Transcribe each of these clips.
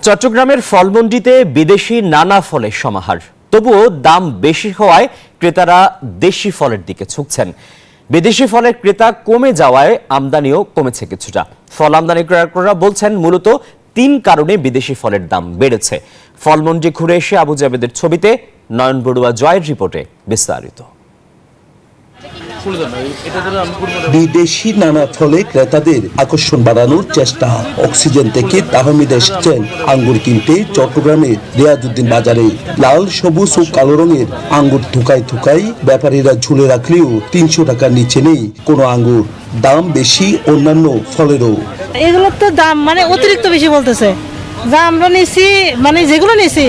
চট্টগ্রামের ফলমন্ডিতে বিদেশি নানা ফলের সমাহার, তবুও দাম বেশি হওয়ায় ক্রেতারা দেশি ফলের দিকে ঝুঁকছেন। বিদেশি ফলের ক্রেতা কমে যাওয়ায় আমদানিও কমেছে কিছুটা। ফল আমদানিকারকরা বলছেন মূলত 3 কারণে বিদেশি ফলের দাম বেড়েছে। ফলমন্ডি ঘুরে এসে আবু জাবেদের ছবিতে নয়ন বড়ুয়া জয়ের রিপোর্টে বিস্তারিত। বিদেশি নানা ফলে ক্রেতাদের আকর্ষণ বাড়ানোর চেষ্টা। অক্সিজেন থেকে তাহমিদ এসেছেন আঙ্গুর কিনতে চট্টগ্রামের রিয়াজউদ্দিন বাজারে। লাল, সবুজ ও কালো রঙের আঙ্গুর থুকাই থুকাই ব্যাপারীরা ঝুলে রাখলেও 300 টাকার নিচে নেই কোনো আঙ্গুর। দাম বেশি অন্যান্য ফলেরও। এগুলোর তো দাম অতিরিক্ত বেশি বলতেছে। যা আমরা নিছি যেগুলো নিছি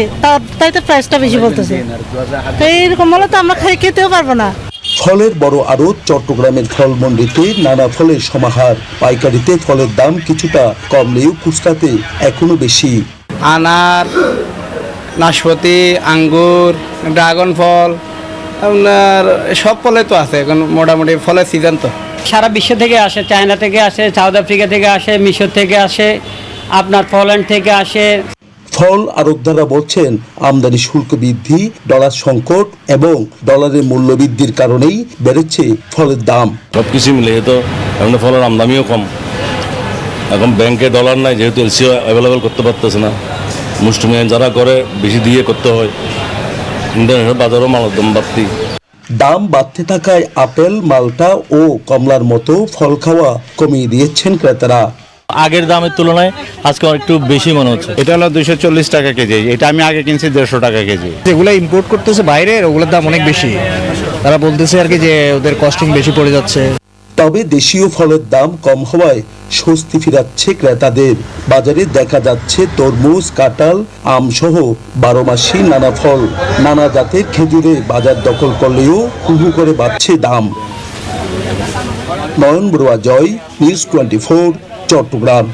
তাই তো প্রাইসটা বেশি বলতেছে। তো এইরকম হলে তো আমরা খেতেও পারবো না। ফলের বড় আড়ত চট্টগ্রামের ফলমন্ডিতে নানা ফলের সমাহার। পাইকারিতে ফলের দাম কিছুটা কমলেও খুচরাতে এখনো বেশি। আনার, নাশপাতি, আঙ্গুর, ড্রাগন ফল, আপনার সব ফলে তো আছে এখন, মোটামুটি ফলের সিজন তো। সারা বিশ্ব থেকে আসে, চায়না থেকে আসে, সাউথ আফ্রিকা থেকে আসে, মিশর থেকে আসে, আপনার পোল্যান্ড থেকে আসে। ফল আড়তদাররা বলছেন আমদানি শুল্ক বৃদ্ধি, ডলার সংকট এবং ডলারের মূল্য বৃদ্ধির কারণেই বেড়েছে ফলের দাম। সবকিছু মিলে তো এখন ফলের আমদানিও কম। এখন ব্যাংকে ডলার নাই, যেহেতু এলসিও অ্যাভেলেবেল করতে পারতেছে না। মুষ্টিমেয় যারা করে বেশি দিয়ে করতে হয়। ইন্টারন্যাশনাল বাজারও মালের দাম বাড়তি। দাম বাড়তে থাকায় আপেল, মালটা ও কমলার মতো ফল খাওয়া কমিয়ে দিয়েছেন ক্রেতারা। আগের দামের তুলনায় আজকে একটু বেশি মনে হচ্ছে। এটা হলো 240 টাকা কেজি, এটা আমি আগে কিনছি 150 টাকা কেজি। যেগুলো ইম্পোর্ট করতেছে বাইরের, ওগুলোর দাম অনেক বেশি। তারা বলতেছে আর কি যে ওদের কস্টিং বেশি পড়ে যাচ্ছে। তবে দেশীয় ফলের দাম কম হওয়ায় স্বস্তি ফিরাচ্ছে ক্রেতাদের। বাজারে দেখা যাচ্ছে তরমুজ, কাঁঠাল, আম সহ 12 মাসি নানা ফল। নানা জাতের খেজুরে বাজার দখল করলেও হুহু করে বাড়ছে দাম। নয়ন বড়ুয়া জয়, নিউজ 24, চট্টগ্রাম।